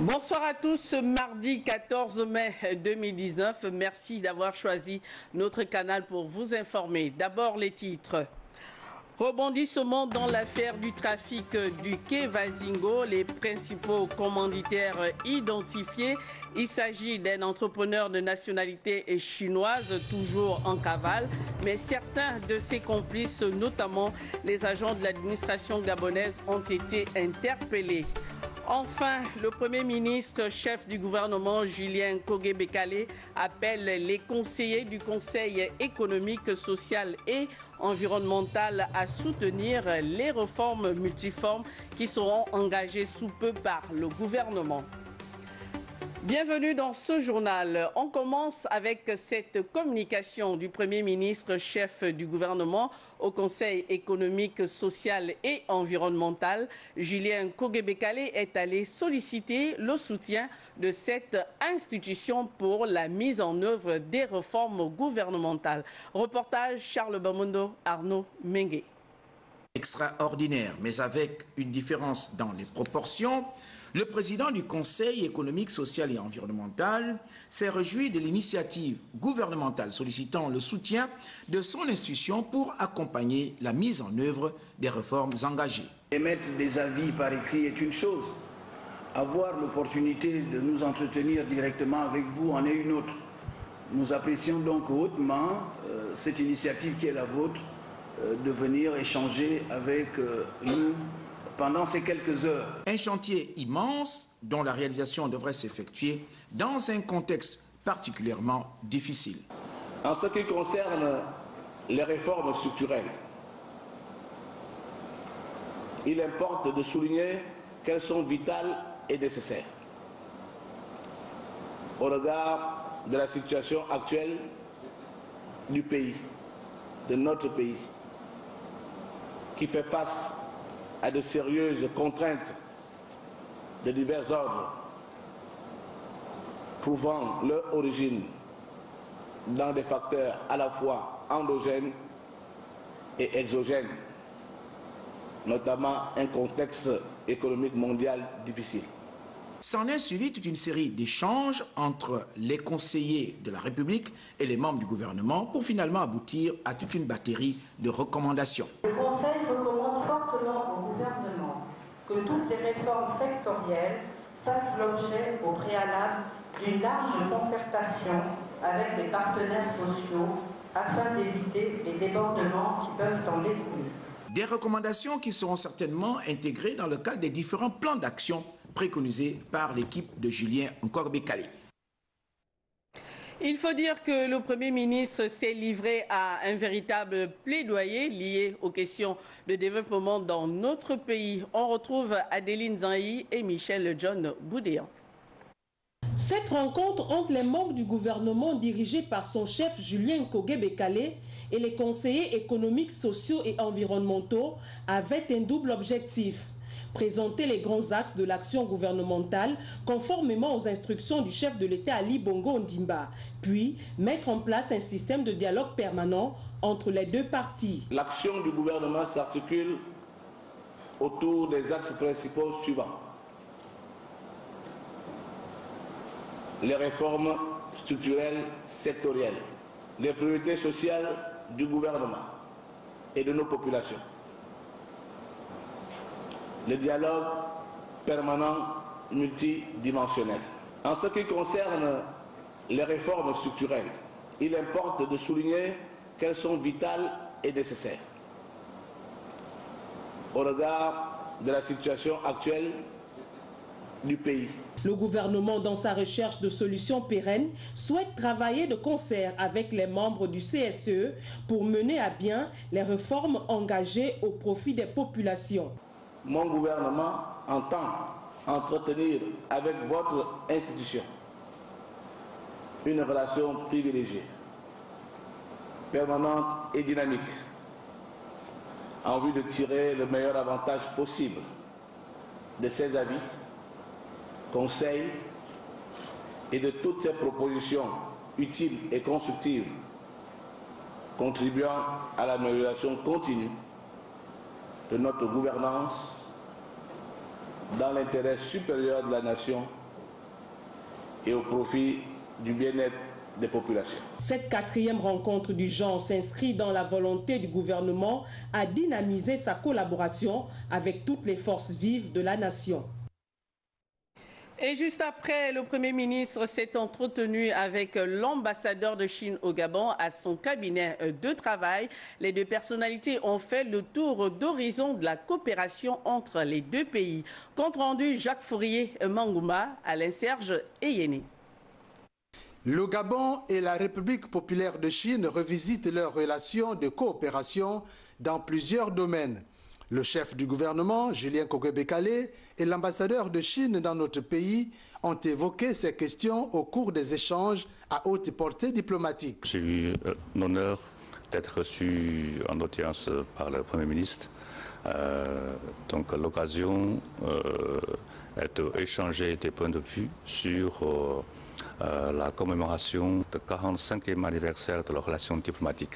Bonsoir à tous, mardi 14 mai 2019. Merci d'avoir choisi notre canal pour vous informer. D'abord les titres. Rebondissement dans l'affaire du trafic du quai Vazingo, les principaux commanditaires identifiés. Il s'agit d'un entrepreneur de nationalité chinoise, toujours en cavale, mais certains de ses complices, notamment les agents de l'administration gabonaise, ont été interpellés. Enfin, le Premier ministre, chef du gouvernement, Julien Kogué-Bekale, appelle les conseillers du Conseil économique, social et environnemental à soutenir les réformes multiformes qui seront engagées sous peu par le gouvernement. Bienvenue dans ce journal. On commence avec cette communication du Premier ministre, chef du gouvernement au Conseil économique, social et environnemental. Julien Kogué-Bekale est allé solliciter le soutien de cette institution pour la mise en œuvre des réformes gouvernementales. Reportage Charles Bamondo, Arnaud Mengue. Extraordinaire, mais avec une différence dans les proportions. Le président du Conseil économique, social et environnemental s'est réjoui de l'initiative gouvernementale sollicitant le soutien de son institution pour accompagner la mise en œuvre des réformes engagées. Émettre des avis par écrit est une chose. Avoir l'opportunité de nous entretenir directement avec vous en est une autre. Nous apprécions donc hautement cette initiative qui est la vôtre de venir échanger avec nous pendant ces quelques heures. Un chantier immense dont la réalisation devrait s'effectuer dans un contexte particulièrement difficile. En ce qui concerne les réformes structurelles, il importe de souligner qu'elles sont vitales et nécessaires. Au regard de la situation actuelle du pays, de notre pays, qui fait face à de sérieuses contraintes de divers ordres, trouvant leur origine dans des facteurs à la fois endogènes et exogènes, notamment un contexte économique mondial difficile. S'en est suivi toute une série d'échanges entre les conseillers de la République et les membres du gouvernement pour finalement aboutir à toute une batterie de recommandations. Le Conseil recommande fortement au gouvernement que toutes les réformes sectorielles fassent l'objet au préalable d'une large concertation avec les partenaires sociaux afin d'éviter les débordements qui peuvent en découler. Des recommandations qui seront certainement intégrées dans le cadre des différents plans d'action préconisés par l'équipe de Julien Kogué-Bekale. Il faut dire que le Premier ministre s'est livré à un véritable plaidoyer lié aux questions de développement dans notre pays. On retrouve Adeline Zanhi et Michel John Boudéan. Cette rencontre entre les membres du gouvernement dirigé par son chef Julien Kogué-Bekale et les conseillers économiques, sociaux et environnementaux avait un double objectif. Présenter les grands axes de l'action gouvernementale conformément aux instructions du chef de l'État Ali Bongo Ondimba, puis mettre en place un système de dialogue permanent entre les deux parties. L'action du gouvernement s'articule autour des axes principaux suivants. Les réformes structurelles sectorielles, les priorités sociales du gouvernement et de nos populations, le dialogue permanent multidimensionnel. En ce qui concerne les réformes structurelles, il importe de souligner qu'elles sont vitales et nécessaires. Au regard de la situation actuelle du pays. Le gouvernement, dans sa recherche de solutions pérennes, souhaite travailler de concert avec les membres du CSE pour mener à bien les réformes engagées au profit des populations. Mon gouvernement entend entretenir avec votre institution une relation privilégiée, permanente et dynamique, en vue de tirer le meilleur avantage possible de ses avis, conseils et de toutes ces propositions utiles et constructives contribuant à l'amélioration continue de notre gouvernance dans l'intérêt supérieur de la nation et au profit du bien-être des populations. Cette quatrième rencontre du genre s'inscrit dans la volonté du gouvernement à dynamiser sa collaboration avec toutes les forces vives de la nation. Et juste après, le Premier ministre s'est entretenu avec l'ambassadeur de Chine au Gabon à son cabinet de travail. Les deux personnalités ont fait le tour d'horizon de la coopération entre les deux pays. Compte rendu Jacques Fourier-Mangouma, Alain Serge et Yéné. Le Gabon et la République populaire de Chine revisitent leurs relations de coopération dans plusieurs domaines. Le chef du gouvernement, Julien Kogué-Békalé, et l'ambassadeur de Chine dans notre pays ont évoqué ces questions au cours des échanges à haute portée diplomatique. J'ai eu l'honneur d'être reçu en audience par le Premier ministre. Donc l'occasion est d'échanger des points de vue sur la commémoration du 45e anniversaire de la relation diplomatique.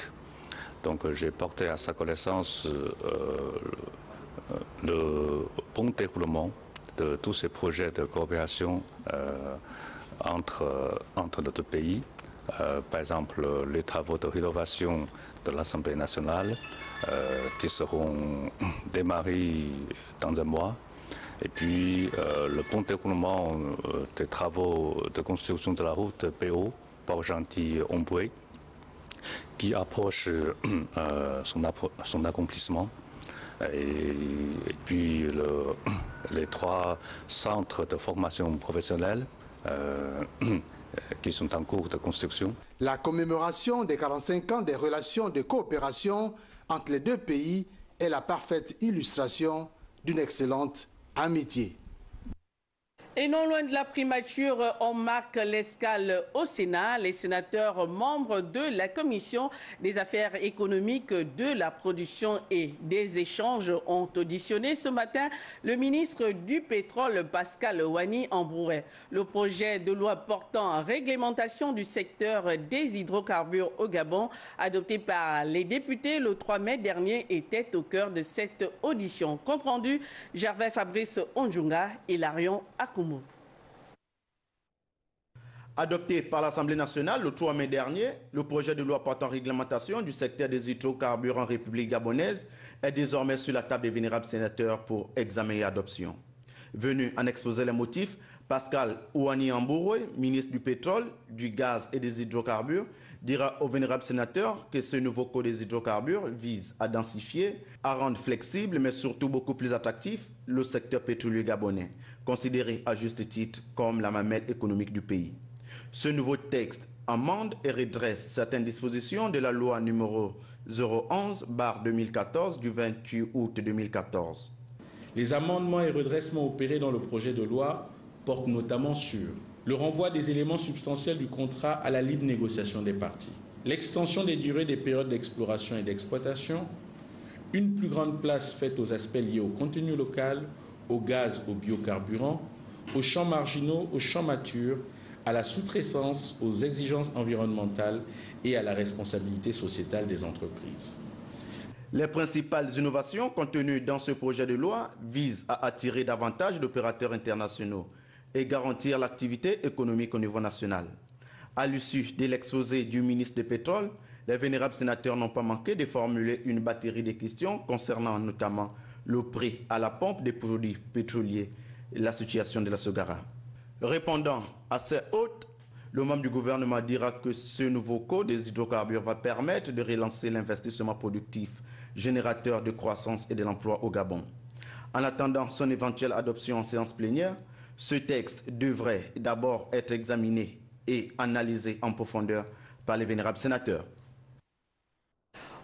Donc j'ai porté à sa connaissance le bon déroulement de tous ces projets de coopération entre nos deux pays. Par exemple, les travaux de rénovation de l'Assemblée nationale qui seront démarrés dans un mois. Et puis le bon déroulement des travaux de construction de la route PO, Port-Gentil-Omboué, qui approche son accomplissement. Et puis les 3 centres de formation professionnelle qui sont en cours de construction. La commémoration des 45 ans des relations de coopération entre les deux pays est la parfaite illustration d'une excellente amitié. Et non loin de la primature, on marque l'escale au Sénat. Les sénateurs membres de la Commission des affaires économiques, de la production et des échanges ont auditionné ce matin le ministre du Pétrole, Pascal Wany-Ambroué. Le projet de loi portant réglementation du secteur des hydrocarbures au Gabon, adopté par les députés le 3 mai dernier, était au cœur de cette audition. Compte rendu, Gervais Fabrice Onjunga et Larion Akoumou. Adopté par l'Assemblée nationale le 3 mai dernier, le projet de loi portant réglementation du secteur des hydrocarbures en République gabonaise est désormais sur la table des vénérables sénateurs pour examen et adoption. Venu en exposer les motifs, Pascal Wany-Ambroué, ministre du pétrole, du gaz et des hydrocarbures, dira aux vénérables sénateurs que ce nouveau code des hydrocarbures vise à densifier, à rendre flexible, mais surtout beaucoup plus attractif, le secteur pétrolier gabonais, considéré à juste titre comme la mamelle économique du pays. Ce nouveau texte amende et redresse certaines dispositions de la loi numéro 011/2014 du 28 août 2014. Les amendements et redressements opérés dans le projet de loi portent notamment sur le renvoi des éléments substantiels du contrat à la libre négociation des parties, l'extension des durées des périodes d'exploration et d'exploitation, une plus grande place faite aux aspects liés au contenu local, au gaz, aux biocarburants, aux champs marginaux, aux champs matures, à la sous-traitance, aux exigences environnementales et à la responsabilité sociétale des entreprises. Les principales innovations contenues dans ce projet de loi visent à attirer davantage d'opérateurs internationaux et garantir l'activité économique au niveau national. À l'issue de l'exposé du ministre du Pétrole, les vénérables sénateurs n'ont pas manqué de formuler une batterie de questions concernant notamment le prix à la pompe des produits pétroliers et la situation de la Sogara. Répondant à ces hôtes, le membre du gouvernement dira que ce nouveau code des hydrocarbures va permettre de relancer l'investissement productif, générateur de croissance et de l'emploi au Gabon. En attendant son éventuelle adoption en séance plénière, ce texte devrait d'abord être examiné et analysé en profondeur par les vénérables sénateurs.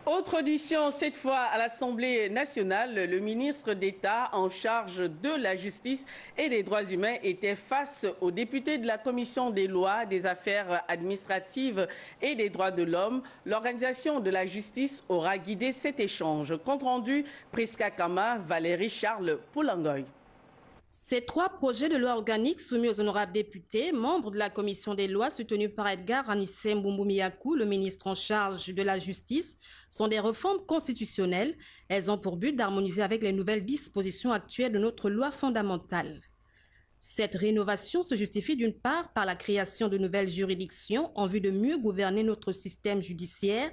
Autre audition, cette fois à l'Assemblée nationale, le ministre d'État en charge de la justice et des droits humains était face aux députés de la Commission des lois, des affaires administratives et des droits de l'homme. L'organisation de la justice aura guidé cet échange. Compte rendu, Priska Kama, Valérie Charles Poulangoy. Ces 3 projets de loi organiques soumis aux honorables députés, membres de la commission des lois, soutenus par Edgar Anissé Mboumoumiakou, le ministre en charge de la justice, sont des réformes constitutionnelles. Elles ont pour but d'harmoniser avec les nouvelles dispositions actuelles de notre loi fondamentale. Cette rénovation se justifie d'une part par la création de nouvelles juridictions en vue de mieux gouverner notre système judiciaire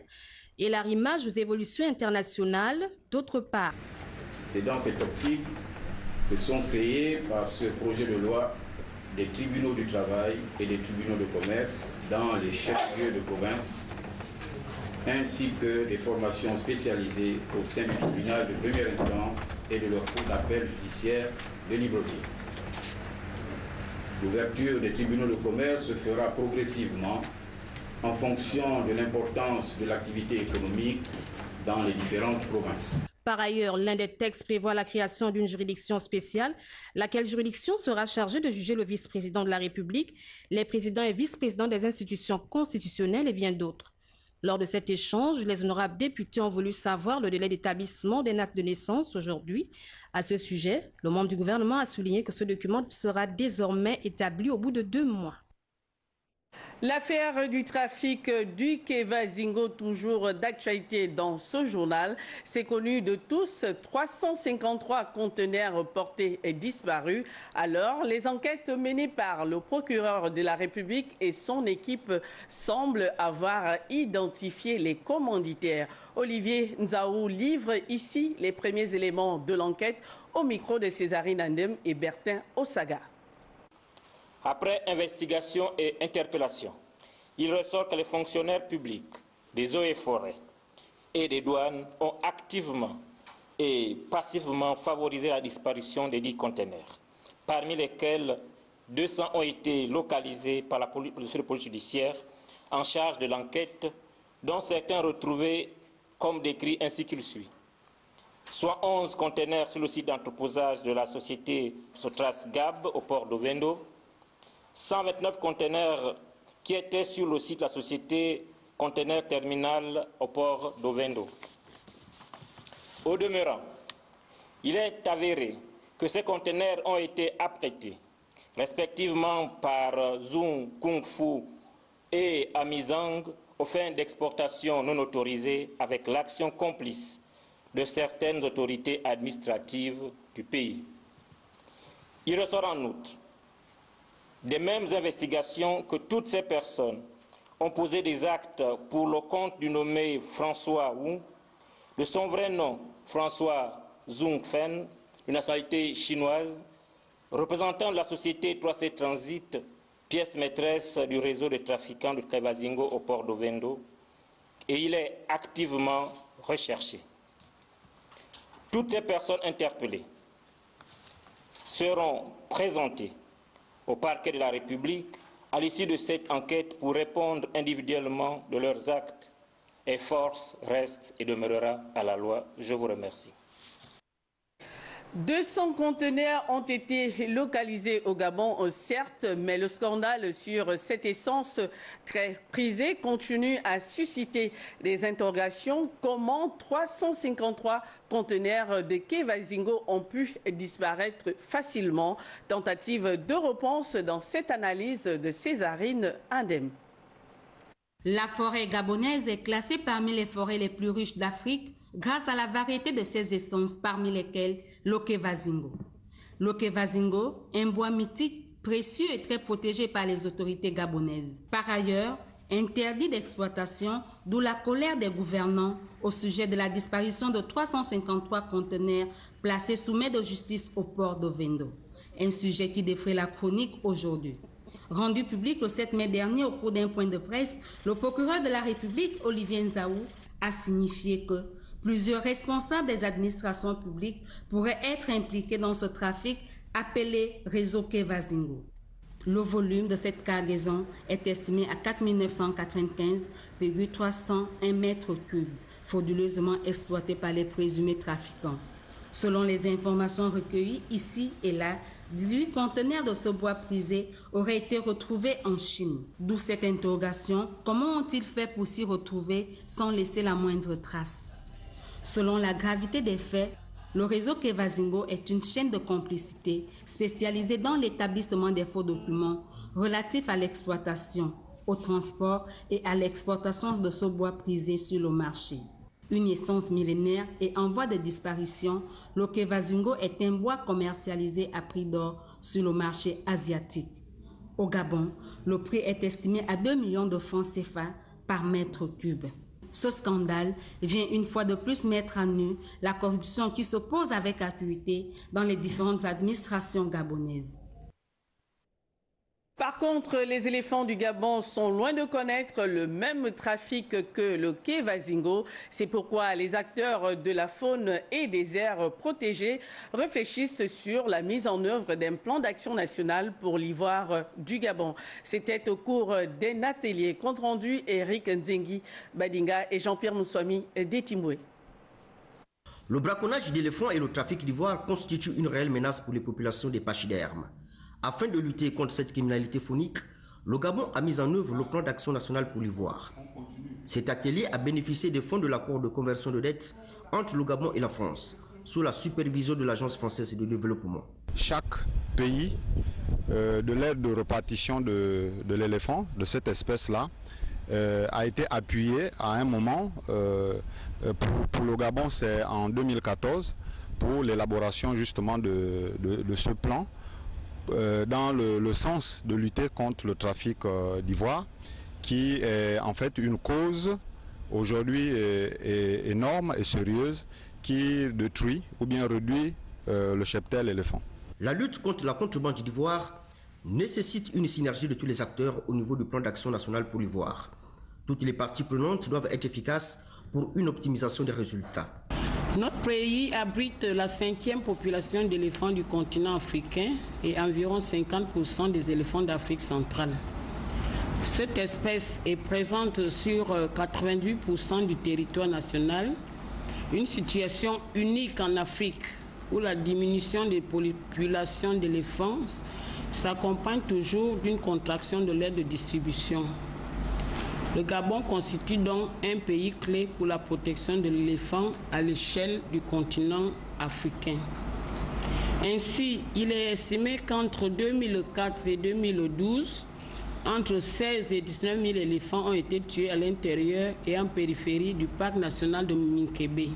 et l'arrimage aux évolutions internationales, d'autre part. C'est dans cette optique que sont créés par ce projet de loi des tribunaux du travail et des tribunaux de commerce dans les chefs-lieux de province, ainsi que des formations spécialisées au sein du tribunal de première instance et de leur cour d'appel judiciaire de Libreville. L'ouverture des tribunaux de commerce se fera progressivement en fonction de l'importance de l'activité économique dans les différentes provinces. Par ailleurs, l'un des textes prévoit la création d'une juridiction spéciale, laquelle juridiction sera chargée de juger le vice-président de la République, les présidents et vice-présidents des institutions constitutionnelles et bien d'autres. Lors de cet échange, les honorables députés ont voulu savoir le délai d'établissement d'un acte de naissance aujourd'hui. À ce sujet, le membre du gouvernement a souligné que ce document sera désormais établi au bout de 2 mois. L'affaire du trafic du Kevazingo, toujours d'actualité dans ce journal, c'est connu de tous, 353 conteneurs portés et disparus. Alors, les enquêtes menées par le procureur de la République et son équipe semblent avoir identifié les commanditaires. Olivier Nzaou livre ici les premiers éléments de l'enquête au micro de Césarine Andem et Bertin Osaga. Après investigation et interpellation, il ressort que les fonctionnaires publics des eaux et forêts et des douanes ont activement et passivement favorisé la disparition des 10 conteneurs, parmi lesquels 200 ont été localisés par la police judiciaire en charge de l'enquête, dont certains retrouvés comme décrits ainsi qu'il suit. Soit 11 conteneurs sur le site d'entreposage de la société Sotras Gab au port d'Ovendo, 129 conteneurs qui étaient sur le site de la société Conteneur Terminal au port d'Ovendo. Au demeurant, il est avéré que ces conteneurs ont été apprêtés, respectivement par Zung Kung Fu et Amizang, aux fins d'exportation non autorisée avec l'action complice de certaines autorités administratives du pays. Il ressort en outre des mêmes investigations que toutes ces personnes ont posé des actes pour le compte du nommé François Wu, de son vrai nom François Zung Fen, de nationalité chinoise, représentant de la société 3C Transit, pièce maîtresse du réseau de trafiquants de Kevazingo au port d'Ovendo, et il est activement recherché. Toutes ces personnes interpellées seront présentées au parquet de la République à l'issue de cette enquête pour répondre individuellement de leurs actes, et force reste et demeurera à la loi. Je vous remercie. 200 conteneurs ont été localisés au Gabon, certes, mais le scandale sur cette essence très prisée continue à susciter des interrogations. Comment 353 conteneurs de Kevazingo ont pu disparaître facilement? Tentative de réponse dans cette analyse de Césarine Andem. La forêt gabonaise est classée parmi les forêts les plus riches d'Afrique grâce à la variété de ses essences, parmi lesquelles le Kevazingo. Le Kevazingo, un bois mythique, précieux et très protégé par les autorités gabonaises. Par ailleurs, interdit d'exploitation, d'où la colère des gouvernants au sujet de la disparition de 353 conteneurs placés sous main de justice au port d'Ovendo. Un sujet qui défraie la chronique aujourd'hui. Rendu public le 7 mai dernier au cours d'un point de presse, le procureur de la République, Olivier Nzaou, a signifié que plusieurs responsables des administrations publiques pourraient être impliqués dans ce trafic appelé réseau Kevazingo. Le volume de cette cargaison est estimé à 4 995,301 mètres cubes, frauduleusement exploité par les présumés trafiquants. Selon les informations recueillies ici et là, 18 conteneurs de ce bois prisé auraient été retrouvés en Chine. D'où cette interrogation, comment ont-ils fait pour s'y retrouver sans laisser la moindre trace? Selon la gravité des faits, le réseau Kevazingo est une chaîne de complicité spécialisée dans l'établissement des faux documents relatifs à l'exploitation, au transport et à l'exportation de ce bois prisé sur le marché. Une essence millénaire et en voie de disparition, le Kevazingo est un bois commercialisé à prix d'or sur le marché asiatique. Au Gabon, le prix est estimé à 2 millions de francs CFA par mètre cube. Ce scandale vient une fois de plus mettre à nu la corruption qui s'oppose avec acuité dans les différentes administrations gabonaises. Par contre, les éléphants du Gabon sont loin de connaître le même trafic que le quai Vazingo. C'est pourquoi les acteurs de la faune et des aires protégées réfléchissent sur la mise en œuvre d'un plan d'action national pour l'ivoire du Gabon. C'était au cours d'un atelier compte rendu Eric Nzengi Badinga et Jean-Pierre Moussouami d'Etimboué. Le braconnage d'éléphants et le trafic d'ivoire constituent une réelle menace pour les populations des pachydermes. Afin de lutter contre cette criminalité faunique, le Gabon a mis en œuvre le plan d'action national pour l'ivoire. Cet atelier a bénéficié des fonds de l'accord de conversion de dettes entre le Gabon et la France, sous la supervision de l'Agence française de développement. Chaque pays, de l'aide de répartition de l'éléphant, de cette espèce-là, a été appuyé à un moment, pour le Gabon c'est en 2014, pour l'élaboration justement de ce plan, dans le sens de lutter contre le trafic d'ivoire, qui est en fait une cause aujourd'hui énorme et sérieuse qui détruit ou bien réduit le cheptel éléphant. La lutte contre la contrebande d'ivoire nécessite une synergie de tous les acteurs au niveau du plan d'action national pour l'ivoire. Toutes les parties prenantes doivent être efficaces pour une optimisation des résultats. Notre pays abrite la 5e population d'éléphants du continent africain et environ 50% des éléphants d'Afrique centrale. Cette espèce est présente sur 88% du territoire national, une situation unique en Afrique où la diminution des populations d'éléphants s'accompagne toujours d'une contraction de l'aide de distribution. Le Gabon constitue donc un pays clé pour la protection de l'éléphant à l'échelle du continent africain. Ainsi, il est estimé qu'entre 2004 et 2012, entre 16 et 19 000 éléphants ont été tués à l'intérieur et en périphérie du parc national de Minkébé.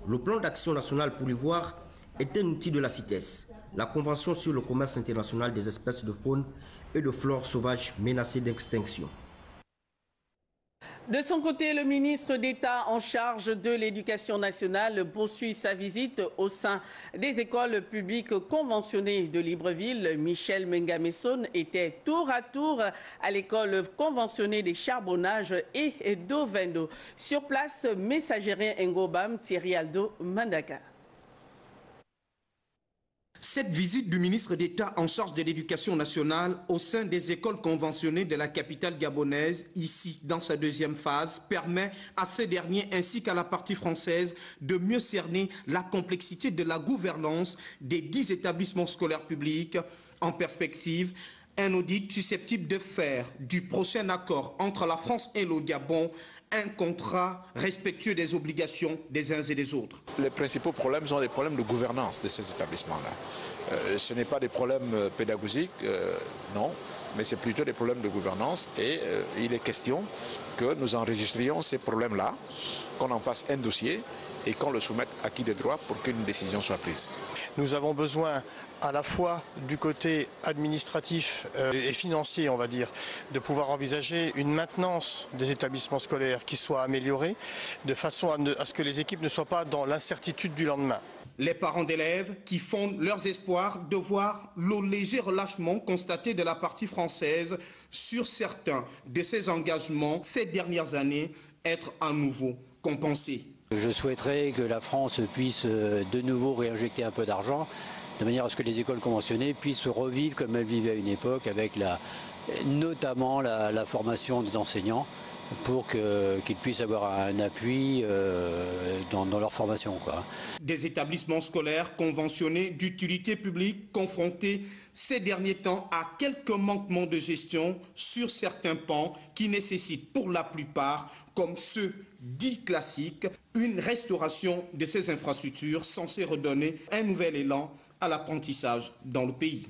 Le plan d'action national pour l'ivoire est un outil de la CITES, la Convention sur le commerce international des espèces de faune et de flore sauvages menacées d'extinction. De son côté, le ministre d'État en charge de l'Éducation nationale poursuit sa visite au sein des écoles publiques conventionnées de Libreville. Michel Mengamesson était tour à tour à l'école conventionnée des charbonnages et d'Ovendo. Sur place, Messagerie Ngobam, Thierry Aldo Mandaka. Cette visite du ministre d'État en charge de l'Éducation nationale au sein des écoles conventionnées de la capitale gabonaise, ici dans sa deuxième phase, permet à ces derniers ainsi qu'à la partie française de mieux cerner la complexité de la gouvernance des 10 établissements scolaires publics. En perspective, un audit susceptible de faire du prochain accord entre la France et le Gabon un contrat respectueux des obligations des uns et des autres. Les principaux problèmes sont des problèmes de gouvernance de ces établissements-là. Ce n'est pas des problèmes pédagogiques, non, mais c'est plutôt des problèmes de gouvernance et il est question que nous enregistrions ces problèmes-là, qu'on en fasse un dossier et qu'on le soumette à qui de droit pour qu'une décision soit prise. Nous avons besoin à la fois du côté administratif et financier, on va dire, de pouvoir envisager une maintenance des établissements scolaires qui soit améliorée, de façon à ce que les équipes ne soient pas dans l'incertitude du lendemain. Les parents d'élèves qui fondent leurs espoirs de voir le léger relâchement constaté de la partie française sur certains de ses engagements ces dernières années être à nouveau compensés. Je souhaiterais que la France puisse de nouveau réinjecter un peu d'argent, de manière à ce que les écoles conventionnées puissent revivre comme elles vivaient à une époque, avec notamment la formation des enseignants, pour qu'ils puissent avoir un appui dans leur formation, quoi. Des établissements scolaires conventionnés d'utilité publique confrontés ces derniers temps à quelques manquements de gestion sur certains pans qui nécessitent pour la plupart, comme ceux dits classiques, une restauration de ces infrastructures censées redonner un nouvel élan à l'apprentissage dans le pays.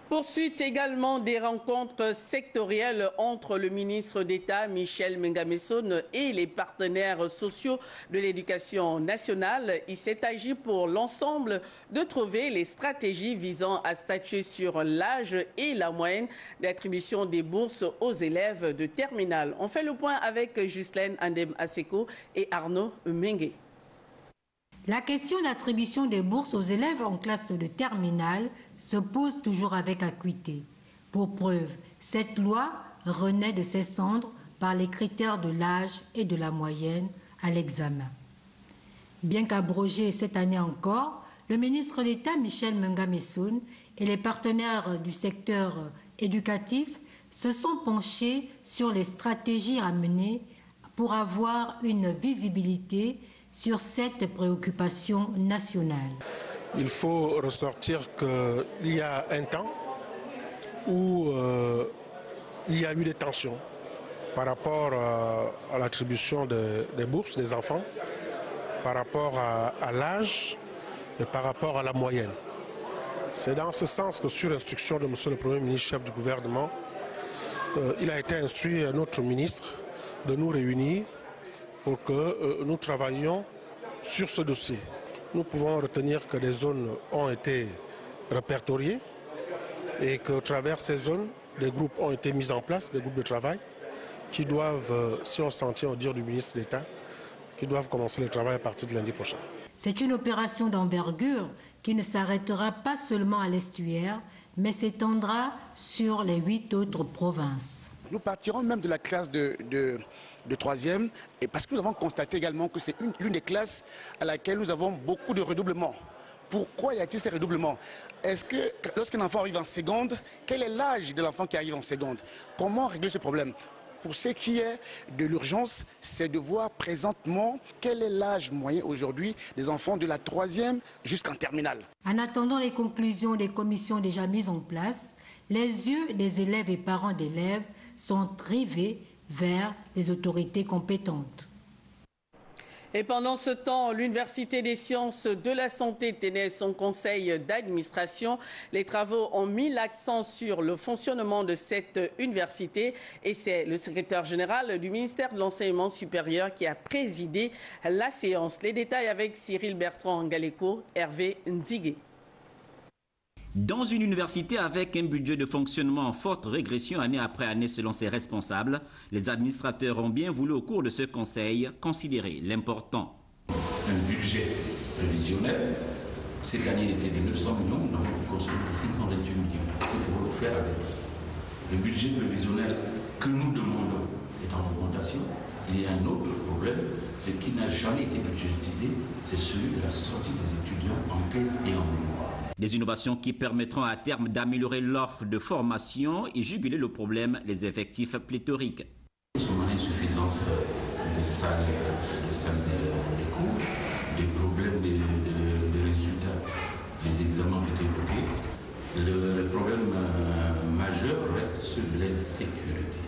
Poursuite également des rencontres sectorielles entre le ministre d'État Michel Mengamesson et les partenaires sociaux de l'éducation nationale. Il s'est agi pour l'ensemble de trouver les stratégies visant à statuer sur l'âge et la moyenne d'attribution des bourses aux élèves de terminale. On fait le point avec Justine Andem Aseko et Arnaud Mengue. La question d'attribution des bourses aux élèves en classe de terminale se pose toujours avec acuité. Pour preuve, cette loi renaît de ses cendres par les critères de l'âge et de la moyenne à l'examen. Bien qu'abrogé cette année encore, le ministre d'État Michel Mengamesson et les partenaires du secteur éducatif se sont penchés sur les stratégies à mener pour avoir une visibilité sur cette préoccupation nationale. Il faut ressortir qu'il y a un temps où il y a eu des tensions par rapport à l'attribution des bourses des enfants, par rapport à l'âge et par rapport à la moyenne. C'est dans ce sens que, sur instruction de M. le Premier ministre, chef du gouvernement, il a été instruit à notre ministre de nous réunir pour que nous travaillions sur ce dossier. Nous pouvons retenir que des zones ont été répertoriées et qu'au travers ces zones, des groupes ont été mis en place, des groupes de travail qui doivent, si on s'en tient au dire du ministre d'État, qui doivent commencer le travail à partir de lundi prochain. C'est une opération d'envergure qui ne s'arrêtera pas seulement à l'Estuaire, mais s'étendra sur les 8 autres provinces. Nous partirons même de la classe de 3e, et parce que nous avons constaté également que c'est l'une des classes à laquelle nous avons beaucoup de redoublements. Pourquoi y a-t-il ces redoublements? Est-ce que lorsqu'un enfant arrive en seconde, quel est l'âge de l'enfant qui arrive en seconde? Comment régler ce problème? Pour ce qui est de l'urgence, c'est de voir présentement quel est l'âge moyen aujourd'hui des enfants de la 3e jusqu'en terminale. En attendant les conclusions des commissions déjà mises en place, les yeux des élèves et parents d'élèves sont rivés vers les autorités compétentes. Et pendant ce temps, l'Université des sciences de la santé tenait son conseil d'administration. Les travaux ont mis l'accent sur le fonctionnement de cette université et c'est le secrétaire général du ministère de l'Enseignement supérieur qui a présidé la séance. Les détails avec Cyril Bertrand Galeko, Hervé Nzigué. Dans une université avec un budget de fonctionnement en forte régression année après année selon ses responsables, les administrateurs ont bien voulu au cours de ce conseil considérer l'important. Un budget prévisionnel, cette année il était de 900 millions, nous n'avons pu construire que 628 millions. Nous pouvons le faire avec. Le budget prévisionnel que nous demandons est en augmentation. Il y a un autre problème, c'est qu'il n'a jamais été budgétisé, c'est celui de la sortie des étudiants en thèse et en mémoire. Des innovations qui permettront à terme d'améliorer l'offre de formation et juguler le problème des effectifs pléthoriques. Nous sommes en insuffisance des salles des cours, des problèmes des résultats des examens qui étaient bloqués. Le problème majeur reste celui de l'insécurité.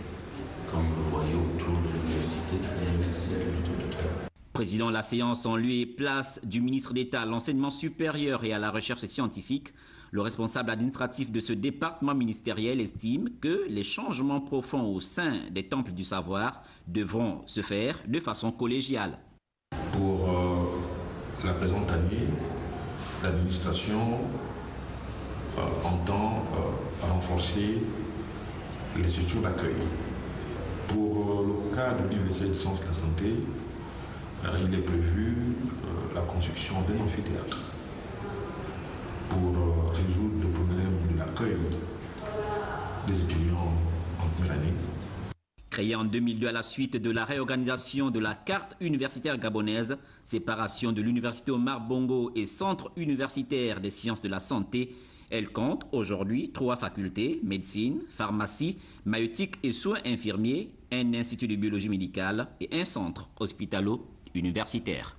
Comme vous le voyez autour de l'université, il y a une insécurité totale. Président de la séance en lieu et place du ministre d'État à l'enseignement supérieur et à la recherche scientifique, le responsable administratif de ce département ministériel estime que les changements profonds au sein des temples du savoir devront se faire de façon collégiale. Pour la présente année, l'administration entend renforcer les structures d'accueil. Pour le cas de l'Université des sciences de la santé, il est prévu la construction d'un amphithéâtre pour résoudre le problème de l'accueil des étudiants en première année. Créé en 2002 à la suite de la réorganisation de la carte universitaire gabonaise, séparation de l'université Omar Bongo et centre universitaire des sciences de la santé, elle compte aujourd'hui 3 facultés, médecine, pharmacie, maïeutique et soins infirmiers, un institut de biologie médicale et un centre hospitalo-universitaire.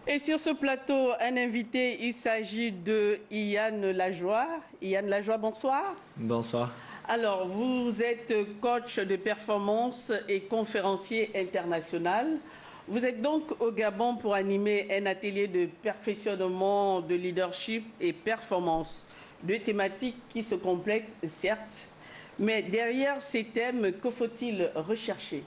Et sur ce plateau, un invité, il s'agit de Yann Lajoie. Yann Lajoie, bonsoir. Bonsoir. Alors, vous êtes coach de performance et conférencier international. Vous êtes donc au Gabon pour animer un atelier de perfectionnement de leadership et performance. deux thématiques qui se complètent, certes, mais derrière ces thèmes, que faut-il rechercher?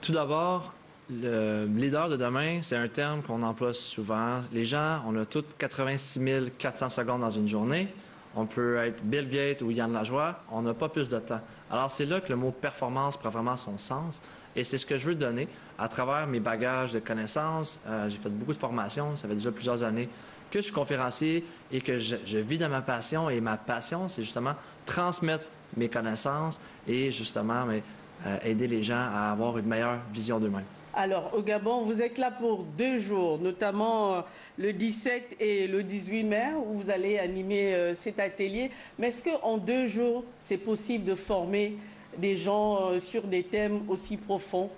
Tout d'abord, le leader de demain, c'est un terme qu'on emploie souvent. Les gens, on a toutes 86 400 secondes dans une journée. On peut être Bill Gates ou Yann Lajoie, on n'a pas plus de temps. Alors, c'est là que le mot performance prend vraiment son sens. Et c'est ce que je veux donner à travers mes bagages de connaissances. J'ai fait beaucoup de formations, ça fait déjà plusieurs années que je suis conférencier et que je vis dans ma passion. Et ma passion, c'est justement transmettre mes connaissances et justement aider les gens à avoir une meilleure vision d'eux-mêmes. Alors, au Gabon, vous êtes là pour 2 jours, notamment le 17 et le 18 mai, où vous allez animer cet atelier. Mais est-ce qu'en 2 jours, c'est possible de former des gens sur des thèmes aussi profonds?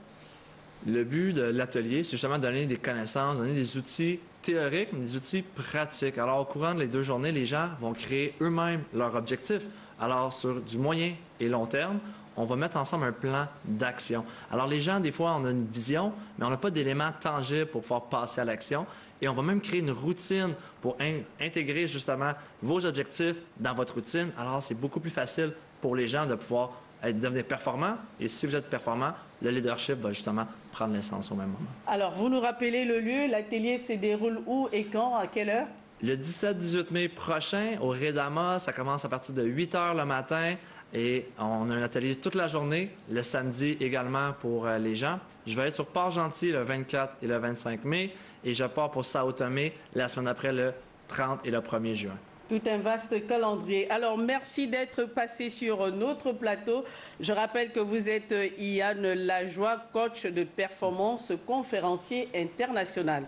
Le but de l'atelier, c'est justement de donner des connaissances, donner des outils théoriques, mais des outils pratiques. Alors, au courant des 2 journées, les gens vont créer eux-mêmes leurs objectifs. Alors, sur du moyen et long terme, on va mettre ensemble un plan d'action. Alors, les gens, des fois, on a une vision, mais on n'a pas d'éléments tangibles pour pouvoir passer à l'action. Et on va même créer une routine pour intégrer justement vos objectifs dans votre routine. Alors, c'est beaucoup plus facile pour les gens de pouvoir devenir performants. Et si vous êtes performant, le leadership va justement prendre naissance au même moment. Alors, vous nous rappelez le lieu, l'atelier se déroule où et quand, à quelle heure? Le 17-18 mai prochain, au Redama, ça commence à partir de 8 h le matin. Et on a un atelier toute la journée, le samedi également pour les gens. Je vais être sur Port-Gentil le 24 et le 25 mai et je pars pour Sao Tomé la semaine après le 30 et le 1er juin. Tout un vaste calendrier. Alors, merci d'être passé sur notre plateau. Je rappelle que vous êtes Yann Lajoie, coach de performance, conférencier international.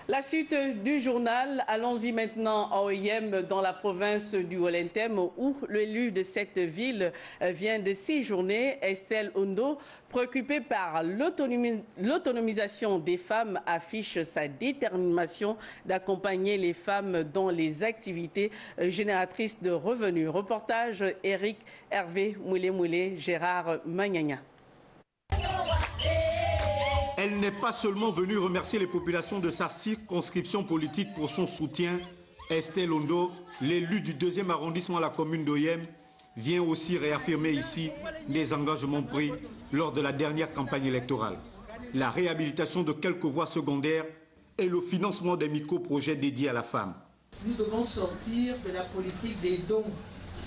La suite du journal, allons-y maintenant à Oyem, dans la province du Wollentem, où l'élu de cette ville vient de séjourner. Estelle Ondo, préoccupée par l'autonomisation des femmes, affiche sa détermination d'accompagner les femmes dans les activités génératrices de revenus. Reportage Eric Hervé Moulé, Gérard Magnagna. Elle n'est pas seulement venue remercier les populations de sa circonscription politique pour son soutien. Estelle Ondo, l'élu du 2e arrondissement de la commune d'Oyem, vient aussi réaffirmer ici les engagements pris lors de la dernière campagne électorale. La réhabilitation de quelques voies secondaires et le financement des micro-projets dédiés à la femme. Nous devons sortir de la politique des dons.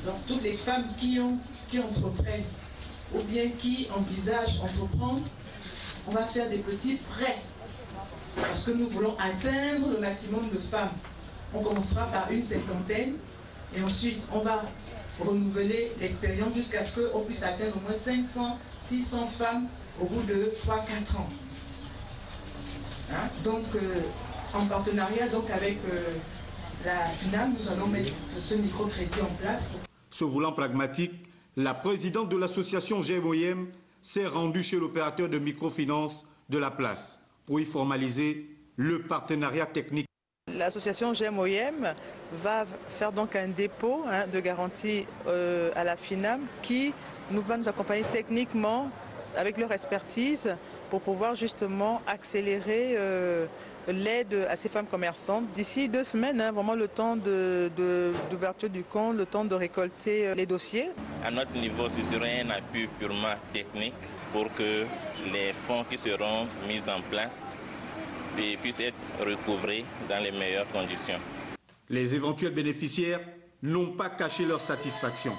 Donc toutes les femmes qui entreprennent ou bien qui envisagent d'entreprendre, on va faire des petits prêts parce que nous voulons atteindre le maximum de femmes. On commencera par une 50aine et ensuite on va renouveler l'expérience jusqu'à ce qu'on puisse atteindre au moins 500, 600 femmes au bout de 3-4 ans. Hein? Donc en partenariat avec la FINAM, nous allons mettre ce microcrédit en place. Se voulant pragmatique, la présidente de l'association GMOIM s'est rendue chez l'opérateur de microfinance de la place pour y formaliser le partenariat technique. L'association GMOIM va faire donc un dépôt de garantie à la FINAM qui va nous accompagner techniquement avec leur expertise pour pouvoir justement accélérer l'aide à ces femmes commerçantes. D'ici 2 semaines, vraiment le temps d'ouverture du compte, le temps de récolter les dossiers. À notre niveau, ce serait un appui purement technique pour que les fonds qui seront mis en place puissent être recouvrés dans les meilleures conditions. Les éventuels bénéficiaires n'ont pas caché leur satisfaction.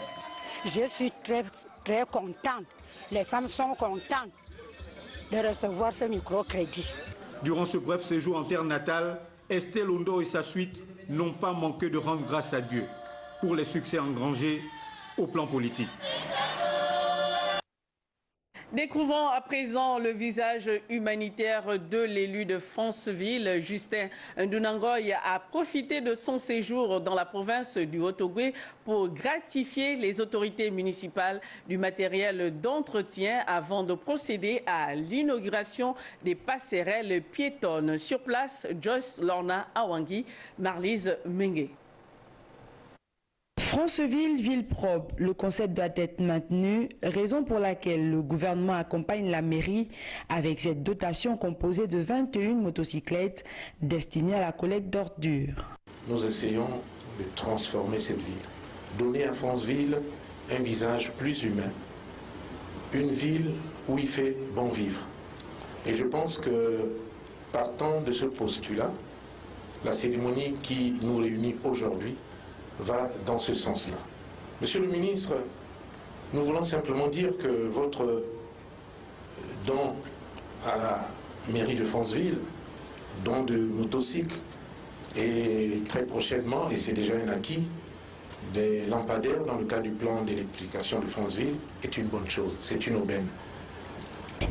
Je suis très contente. Les femmes sont contentes de recevoir ce microcrédit. Durant ce bref séjour en terre natale, Estelle Ondo et sa suite n'ont pas manqué de rendre grâce à Dieu pour les succès engrangés au plan politique. Découvrons à présent le visage humanitaire de l'élu de Franceville. Justin Ndunangoy a profité de son séjour dans la province du Haut-Ogooué pour gratifier les autorités municipales du matériel d'entretien avant de procéder à l'inauguration des passerelles piétonnes. Sur place, Joyce Lorna Awangi, Marlise Mengue. Franceville, ville propre, le concept doit être maintenu, raison pour laquelle le gouvernement accompagne la mairie avec cette dotation composée de 21 motocyclettes destinées à la collecte d'ordures. Nous essayons de transformer cette ville. Donner à Franceville un visage plus humain. Une ville où il fait bon vivre. Et je pense que, partant de ce postulat, la cérémonie qui nous réunit aujourd'hui va dans ce sens-là. Monsieur le ministre, nous voulons simplement dire que votre don à la mairie de Franceville, don de motocycles, et très prochainement, et c'est déjà un acquis, des lampadaires dans le cadre du plan d'électrification de Franceville est une bonne chose, c'est une aubaine.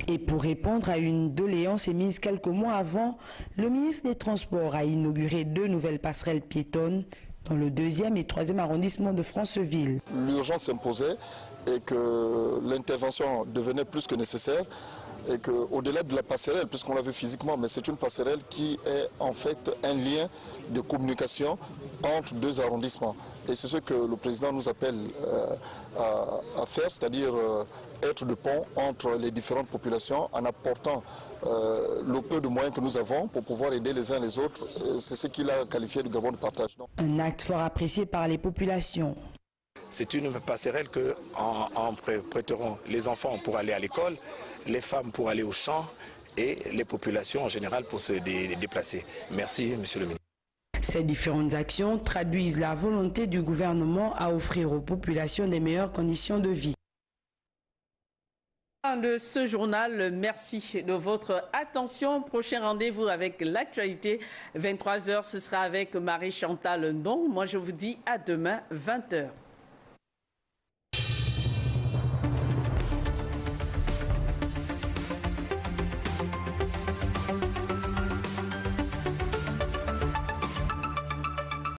Et pour répondre à une doléance émise quelques mois avant, le ministre des Transports a inauguré 2 nouvelles passerelles piétonnes dans le 2e et 3e arrondissement de Franceville. L'urgence s'imposait et que l'intervention devenait plus que nécessaire et qu'au-delà de la passerelle, puisqu'on l'a vu physiquement, mais c'est une passerelle qui est en fait un lien de communication entre 2 arrondissements. Et c'est ce que le président nous appelle à faire, c'est-à-dire être de pont entre les différentes populations en apportant le peu de moyens que nous avons pour pouvoir aider les uns les autres. C'est ce qu'il a qualifié de Gabon de partage. Un acte fort apprécié par les populations. C'est une passerelle que en prêteront les enfants pour aller à l'école, les femmes pour aller au champ et les populations en général pour se déplacer. Merci, monsieur le ministre. Ces différentes actions traduisent la volonté du gouvernement à offrir aux populations des meilleures conditions de vie. De ce journal, merci de votre attention. Prochain rendez-vous avec l'actualité, 23h, ce sera avec Marie-Chantal Ndong. Moi, je vous dis à demain, 20h.